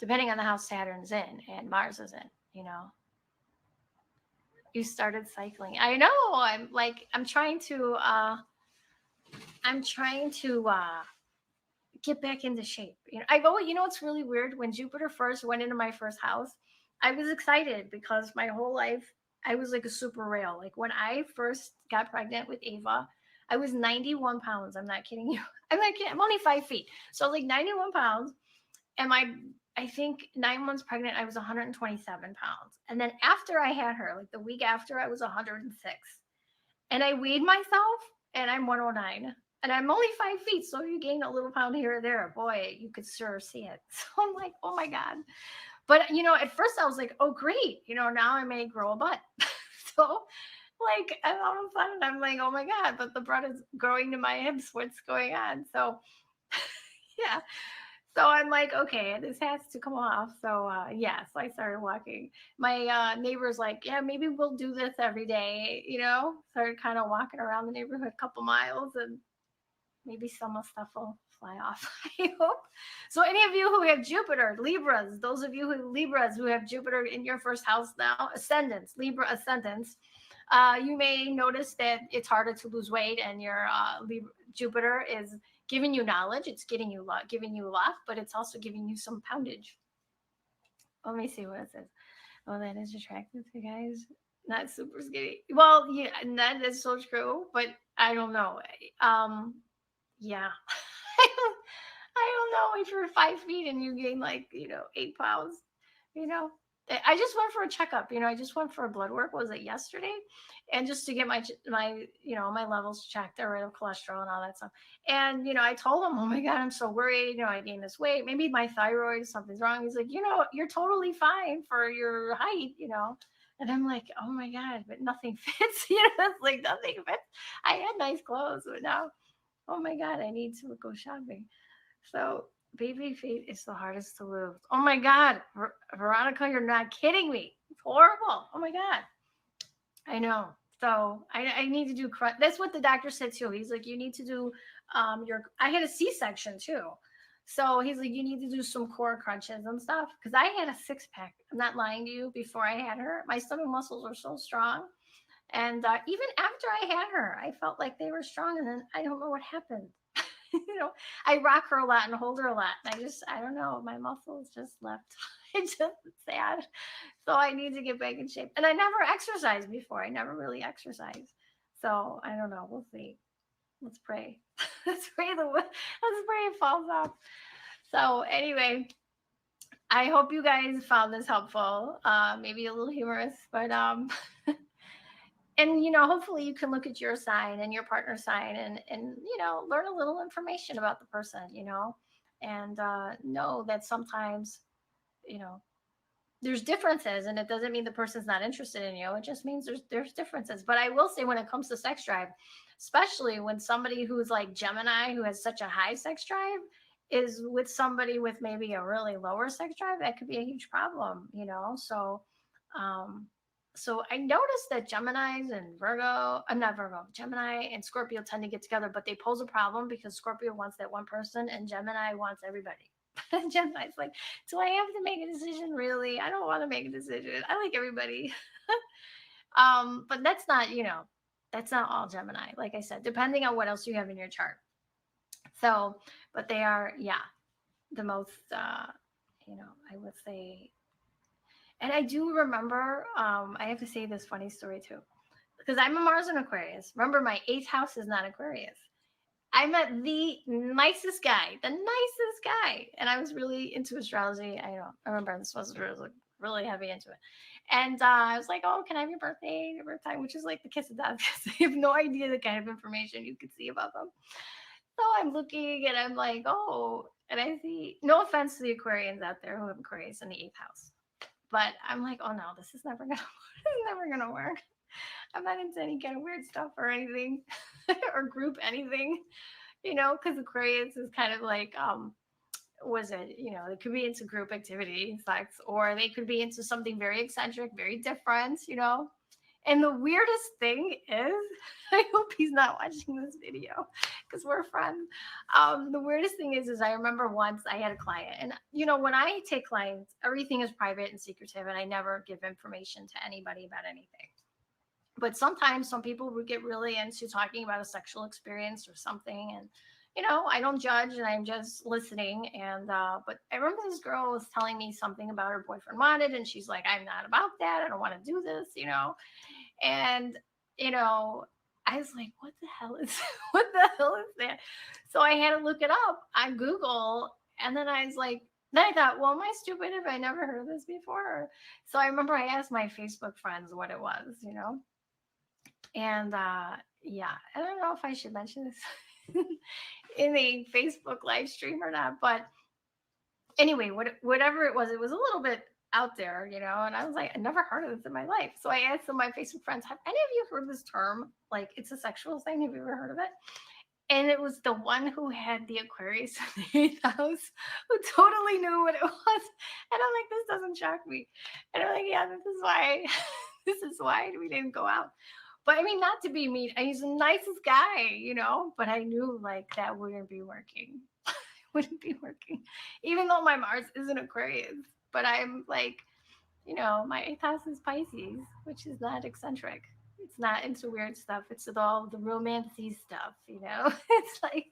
depending on the house Saturn's in and Mars is in, you know. You started cycling. I know. I'm trying to get back into shape. You know, it's really weird. When Jupiter first went into my first house, I was excited because my whole life I was like a super rail. Like when I first got pregnant with Ava, I was 91 pounds. I'm not kidding you. I'm not kidding. I'm only 5 feet. So I was like 91 pounds. And I think 9 months pregnant, I was 127 pounds. And then after I had her, like the week after, I was 106. And I weighed myself and I'm 109. And I'm only 5 feet. So if you gain a little pound here or there, boy, you could sure see it. So I'm like, oh my God. But, at first I was like, oh, great. Now I may grow a butt. So, like, and all of a sudden I'm like, oh my God, but the butt is growing to my hips. What's going on? So, yeah. So I'm like, okay, this has to come off. So so I started walking. My neighbor's like, yeah, maybe we'll do this every day. Started kind of walking around the neighborhood a couple miles, and maybe some of stuff will fly off. I hope. So any of you who have Jupiter, Libras, those of you Libras who have Jupiter in your first house now, ascendants, Libra ascendants, you may notice that it's harder to lose weight, and your Jupiter is giving you knowledge. It's giving you luck, but it's also giving you some poundage. Let me see what it says. Oh, that is attractive to guys. Not super skinny. Well, yeah, that is so true, but I don't know. Yeah. I don't know if you're 5 feet and you gain 8 pounds, you know. I just went for a checkup. I just went for a blood work. Was it yesterday? And just to get my my levels checked, their rate of cholesterol and all that stuff. And I told him, oh my God, I'm so worried. I gained this weight. Maybe my thyroid, something's wrong. He's like, you're totally fine for your height. And I'm like, oh my God, but nothing fits. It's like nothing fits. I had nice clothes, but now, oh my God, I need to go shopping. So baby feet is the hardest to lose. Oh my God, Veronica, you're not kidding me. It's horrible. Oh my God. I know. So I need to do crunch. That's what the doctor said too. He's like, you need to do I had a C-section too. So he's like, you need to do some core crunches and stuff. Because I had a 6-pack. I'm not lying to you. Before I had her, my stomach muscles are so strong. And even after I had her, I felt like they were strong. And then I don't know what happened. I rock her a lot and hold her a lot. And I don't know, my muscles just left. It's just sad. So I need to get back in shape. And I never exercised before. I never really exercised. So I don't know. We'll see. Let's pray. Let's pray it falls off. So anyway, I hope you guys found this helpful. Maybe a little humorous, but and hopefully you can look at your sign and your partner's sign and learn a little information about the person, and know that sometimes there's differences, and it doesn't mean the person's not interested in you. It just means there's differences. But I will say, when it comes to sex drive, especially when somebody who's like Gemini, who has such a high sex drive, is with somebody with maybe a really lower sex drive, that could be a huge problem, so I noticed that Geminis and Gemini and Scorpio tend to get together, but they pose a problem because Scorpio wants that one person and Gemini wants everybody. Gemini's like, do I have to make a decision? Really? I don't want to make a decision. I like everybody. But that's not all Gemini. Like I said, depending on what else you have in your chart. So, but they are, the most, I would say. And I do remember, I have to say this funny story too, because I'm a Mars in Aquarius. Remember, my 8th house is not Aquarius. I met the nicest guy, and I was really into astrology. I remember this was really heavy into it. And I was like, oh, can I have your birthday, your birth time, which is like the kiss of death, because I have no idea the kind of information you could see about them. So I'm looking and I'm like, oh, and I see, no offense to the Aquarians out there who have Aquarius in the 8th house. But I'm like, oh no, this is never gonna work. I'm not into any kind of weird stuff or anything, or group anything, because Aquarius is kind of like, they could be into group activity, sex, or they could be into something very eccentric, very different, And the weirdest thing is, I hope he's not watching this video because we're friends. The weirdest thing is I remember once I had a client, and when I take clients, everything is private and secretive, and I never give information to anybody about anything. But sometimes some people would get really into talking about a sexual experience or something, and I don't judge, and I'm just listening. And but I remember this girl was telling me something about her boyfriend wanted, and she's like, I'm not about that, I don't want to do this. And I was like, what the hell is what the hell is that? So I had to look it up on Google, and then I was like, then I thought, well, am I stupid if I never heard this before? So I remember I asked my Facebook friends what it was. And yeah, I don't know if I should mention this in a Facebook live stream or not, but anyway, whatever it was a little bit out there, and I was like, I never heard of this in my life. So I asked some of my Facebook friends, have any of you heard this term? Like, it's a sexual thing. Have you ever heard of it? And it was the one who had the Aquarius in the 8th house who totally knew what it was. And I'm like, this doesn't shock me. And I'm like, yeah, this is why we didn't go out. But I mean, not to be mean, he's the nicest guy, but I knew like that wouldn't be working. Wouldn't be working, even though my Mars is an Aquarius. But I'm like, my 8th house is Pisces, which is not eccentric. It's not into weird stuff. It's all the romancy stuff, It's like,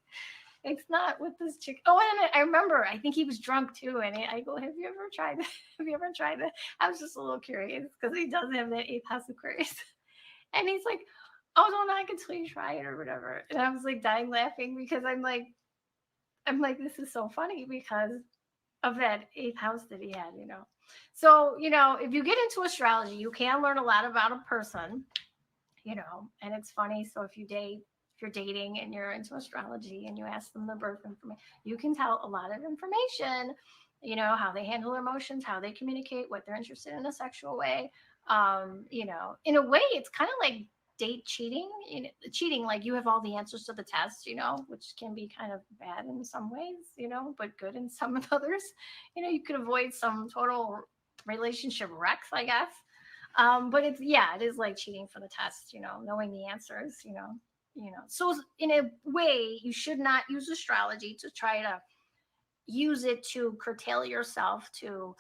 it's not with this chick. Oh, and I remember, I think he was drunk too. And I go, have you ever tried that? Have you ever tried that? I was just a little curious because he does have that 8th house Aquarius. And he's like, oh, no, I can tell you try it or whatever. And I was like dying laughing because I'm like, this is so funny because of that 8th house that he had, So, if you get into astrology, you can learn a lot about a person, and it's funny. So if you're dating and you're into astrology and you ask them the birth information, you can tell a lot of information, how they handle their emotions, how they communicate, what they're interested in a sexual way. In a way, it's kind of like date cheating. Cheating, like you have all the answers to the test, which can be kind of bad in some ways, but good in some others. You could avoid some total relationship wrecks, I guess. But it is like cheating for the test, knowing the answers, So in a way, you should not use astrology to try to use it to curtail yourself to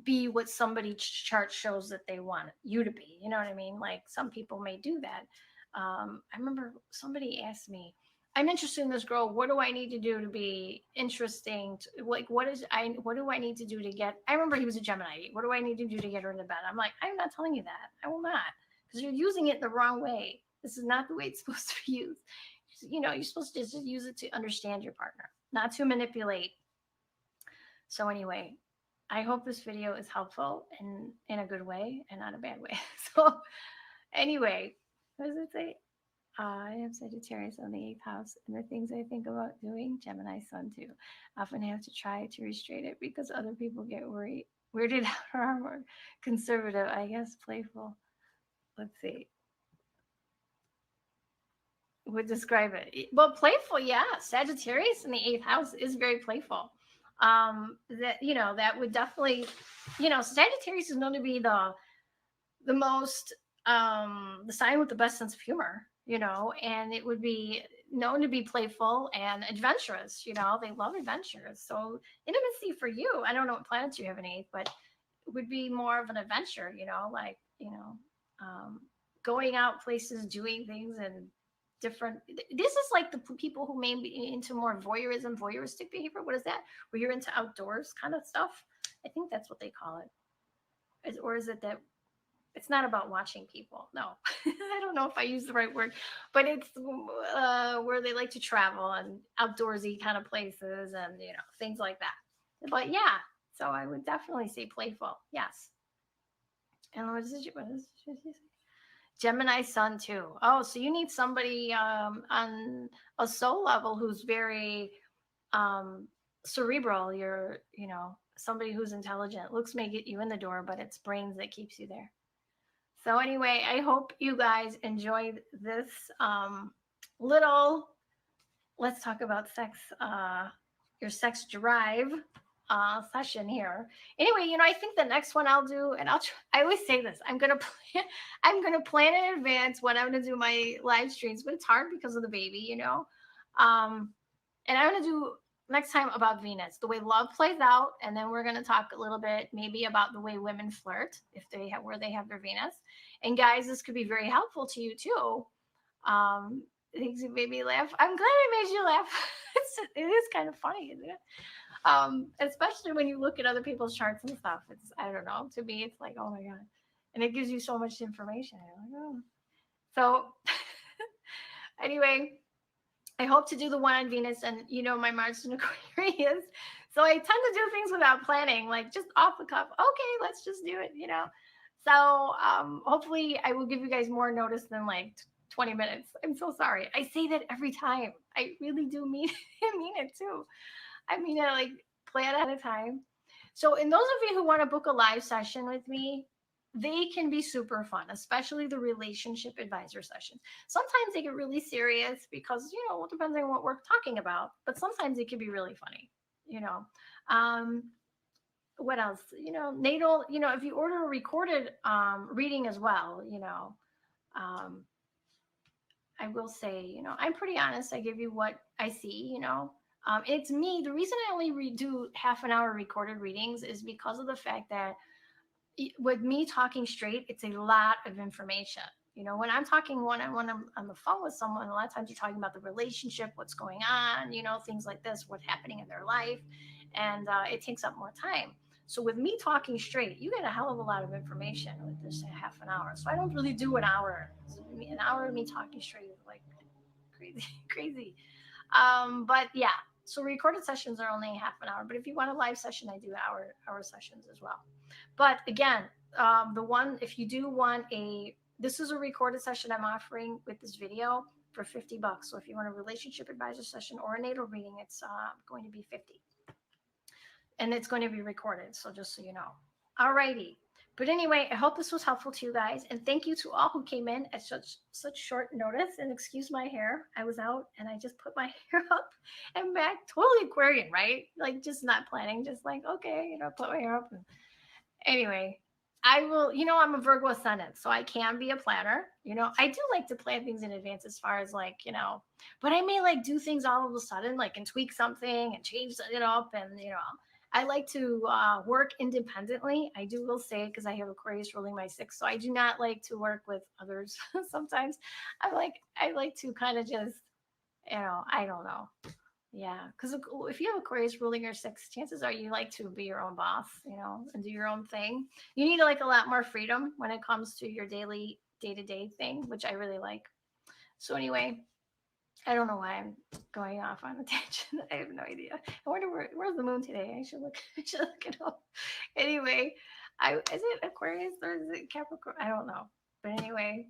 be what somebody's chart shows that they want you to be. You know what I mean? Like some people may do that. I remember somebody asked me, I'm interested in this girl. What do I need to do to be interesting? What do I need to do to get, I remember he was a Gemini. What do I need to do to get her into bed? I'm like, I'm not telling you that. I will not, because you're using it the wrong way. This is not the way it's supposed to be used. You're supposed to just use it to understand your partner, not to manipulate. So anyway, I hope this video is helpful and in a good way and not a bad way. So anyway, what does it say? I am Sagittarius on the 8th house, and the things I think about doing, Gemini sun too. Often have to try to restrain it because other people get weirded out or more conservative, I guess, playful. Let's see. Would describe it. Well, playful, yeah. Sagittarius in the 8th house is very playful. That would definitely, Sagittarius is known to be the most the sign with the best sense of humor, and it would be known to be playful and adventurous. They love adventures. So intimacy for you, I don't know what planets you have in 8th, but it would be more of an adventure, like going out places, doing things, and different. This is like the people who may be into more voyeuristic behavior. What is that? Where you're into outdoors kind of stuff. I think that's what they call it. Or is it that it's not about watching people? No, I don't know if I use the right word, but it's where they like to travel and outdoorsy kind of places and things like that. But yeah, so I would definitely say playful. Yes. And what is it? What is it? Gemini sun too. Oh, so you need somebody on a soul level who's very cerebral. You're, somebody who's intelligent. Looks may get you in the door, but it's brains that keeps you there. So anyway, I hope you guys enjoyed this little, let's talk about sex, your sex drive session here. Anyway, I think the next one I'll do, and I always say this, I'm gonna plan in advance when I'm gonna do my live streams, but it's hard because of the baby, and I'm gonna do next time about Venus, the way love plays out, and then we're gonna talk a little bit maybe about the way women flirt if they have where they have their Venus. And guys, this could be very helpful to you too. Things that made me laugh. I'm glad I made you laugh. It is kind of funny, isn't it? Especially when you look at other people's charts and stuff. It's, I don't know. To me, it's like, oh my god, and it gives you so much information. Like, oh. So anyway, I hope to do the one on Venus, and my Mars in Aquarius. So I tend to do things without planning, like just off the cuff. Okay, let's just do it. So hopefully I will give you guys more notice than like 20 minutes. I'm so sorry. I say that every time. I really do mean it too. I mean it, like, plan at a time. So, and those of you who want to book a live session with me, they can be super fun, especially the relationship advisor sessions. Sometimes they get really serious because, it depends on what we're talking about, but sometimes it can be really funny, what else? Natal, if you order a recorded reading as well, I will say, I'm pretty honest. I give you what I see, it's me. The reason I only do half an hour recorded readings is because of the fact that with me talking straight, it's a lot of information. When I'm talking one-on-one on the phone with someone, a lot of times you're talking about the relationship, what's going on, things like this, what's happening in their life. And it takes up more time. So with me talking straight, you get a hell of a lot of information with this half an hour. So I don't really do an hour. An hour of me talking straight is like crazy. But yeah, so recorded sessions are only half an hour. But if you want a live session, I do hour sessions as well. But again, if you do want this is a recorded session I'm offering with this video for $50. So if you want a relationship advisor session or a natal reading, it's going to be $50. And it's going to be recorded. So just so you know. All righty. But anyway, I hope this was helpful to you guys. And thank you to all who came in at such short notice. And excuse my hair. I was out and I just put my hair up and back. Totally Aquarian, right? Like just not planning. Just like, okay, put my hair up. And anyway, I will, I'm a Virgo ascendant, so I can be a planner. I do like to plan things in advance as far as like, but I may like do things all of a sudden, like, and tweak something and change it up. And, I like to work independently. I will say, because I have Aquarius ruling my 6th, so I do not like to work with others. Sometimes I like to kind of just, I don't know. Yeah, because if you have Aquarius ruling your 6th, chances are you like to be your own boss, and do your own thing. You need like a lot more freedom when it comes to your daily day-to-day thing, which I really like. So anyway, I don't know why I'm going off on a tangent. I have no idea. I wonder where's the moon today. I should look it up. Anyway, is it Aquarius or is it Capricorn? I don't know. But anyway,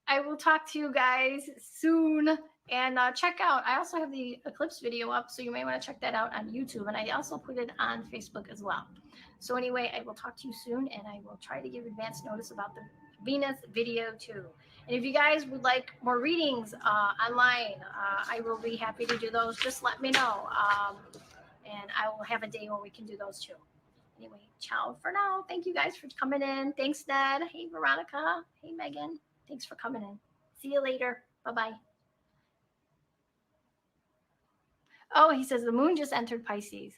I will talk to you guys soon. And check out, I also have the eclipse video up, so you may want to check that out on YouTube. And I also put it on Facebook as well. So anyway, I will talk to you soon, and I will try to give advance notice about the Venus video too. And if you guys would like more readings online, I will be happy to do those. Just let me know. And I will have a day when we can do those too. Anyway, ciao for now. Thank you guys for coming in. Thanks, Ned. Hey, Veronica. Hey, Megan. Thanks for coming in. See you later. Bye-bye. Oh, he says the moon just entered Pisces.